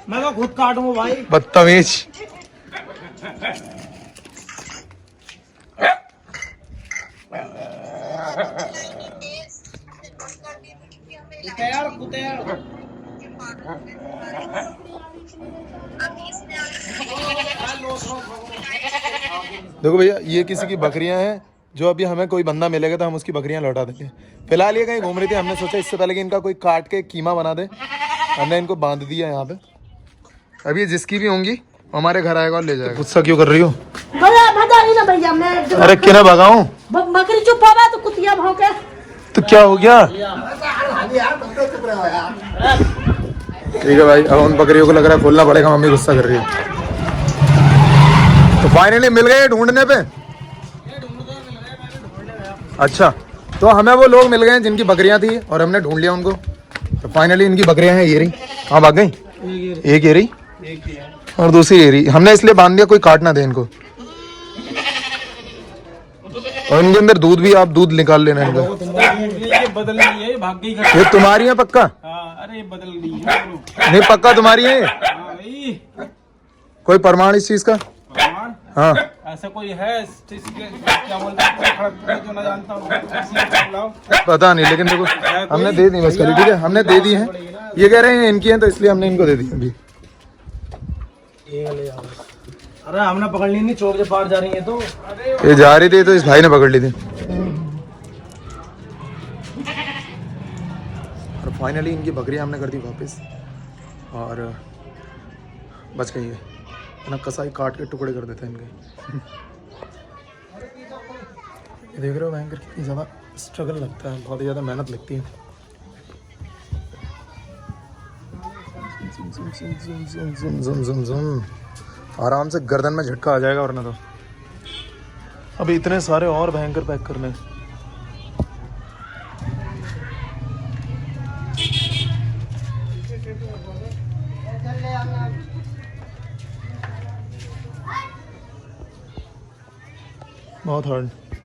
मैं तो खुद काटूंगा भाई, बदतमीज। देखो भैया, ये किसी की बकरियां हैं जो अभी हमें कोई बंदा मिलेगा तो हम उसकी बकरियां लौटा देंगे। फिलहाल ये कहीं घूम रही थी, हमने सोचा इससे पहले कि इनका कोई काट के कीमा बना दे, हमने इनको बांध दिया यहाँ पे। अभी ये जिसकी भी होंगी हमारे घर आएगा और ले जाएगा। गुस्सा क्यों कर रही हो? भैया मैं अरे क्यों ना भगाऊं? बकरी चुप होगा तो कुतिया भौंके। तो क्या हो गया? ठीक है भाई, अब उन बकरियों को लग रहा है खोलना पड़ेगा, मम्मी गुस्सा कर रही है। तो फाइनली मिल गए ढूंढने पे। अच्छा, तो हमें वो लोग मिल गए जिनकी बकरियां थी और हमने ढूंढ लिया उनको। तो फाइनली इनकी बकरियां हैं, ये रही। कहाँ भाग गई? एक ये रही और दूसरी ये रही। हमने इसलिए बांध दिया कोई काट ना दे इनको। और इनके अंदर दूध भी, आप दूध निकाल लेना इनका। ये बदल रही है, भाग गई घर। ये तुम्हारी है पक्का? हाँ, अरे बदल रही है। नहीं पक्का तुम्हारी है ये? हाँ भाई, कोई प्रमाण इस चीज का? प्रमाण हाँ ऐसा कोई है क्या बोलते हैं, खड़गपुर जो ना जानता हूँ, किसी को बुलाओ। पता नहीं, लेकिन देखो हमने दे दी बस करी, ठीक है, हमने दे दी है। ये कह रहे हैं इनकी है तो इसलिए हमने इनको दे दी अभी। अरे हमने पकड़ ली नहीं, चौक से पार जा रही है तो। ये जा रही थी तो इस भाई ने पकड़ ली थी। और फाइनली इनकी बकरियां हमने कर दी वापस और बच गई है ना, कसाई काट के टुकड़े कर देते हैं इनके। ये देख रहे हो भयंकर कितनी ज़्यादा स्ट्रगल लगता है, बहुत ही ज़्यादा मेहनत लगती है। आराम से गर्दन में झटका आ जाएगा वरना तो। अभी इतने सारे और भयंकर पैक करने। बहुत हार्ड।